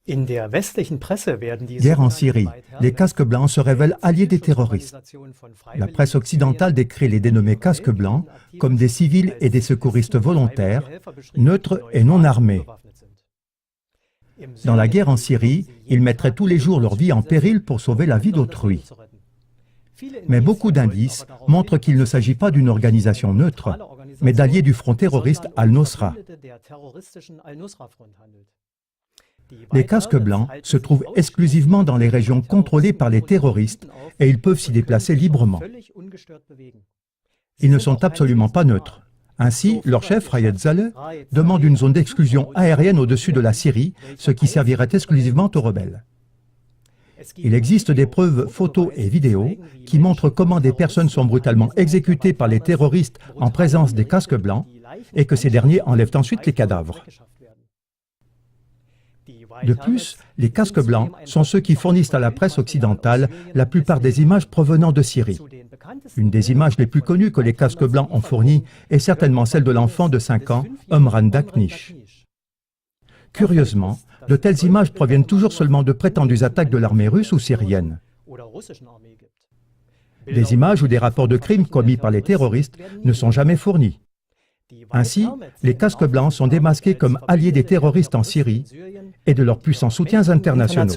Guerre en Syrie. Les casques blancs se révèlent alliés des terroristes. La presse occidentale décrit les dénommés casques blancs comme des civils et des secouristes volontaires, neutres et non armés. Dans la guerre en Syrie, ils mettraient tous les jours leur vie en péril pour sauver la vie d'autrui. Mais beaucoup d'indices montrent qu'il ne s'agit pas d'une organisation neutre, mais d'alliés du front terroriste Al-Nosra. Les casques blancs se trouvent exclusivement dans les régions contrôlées par les terroristes et ils peuvent s'y déplacer librement. Ils ne sont absolument pas neutres. Ainsi, leur chef, Raed Saleh, demande une zone d'exclusion aérienne au-dessus de la Syrie, ce qui servirait exclusivement aux rebelles. Il existe des preuves photos et vidéos qui montrent comment des personnes sont brutalement exécutées par les terroristes en présence des casques blancs et que ces derniers enlèvent ensuite les cadavres. De plus, les casques blancs sont ceux qui fournissent à la presse occidentale la plupart des images provenant de Syrie. Une des images les plus connues que les casques blancs ont fournies est certainement celle de l'enfant de 5 ans, Omran Daknish. Curieusement, de telles images proviennent toujours seulement de prétendues attaques de l'armée russe ou syrienne. Des images ou des rapports de crimes commis par les terroristes ne sont jamais fournis. Ainsi, les casques blancs sont démasqués comme alliés des terroristes en Syrie et de leurs puissants soutiens internationaux.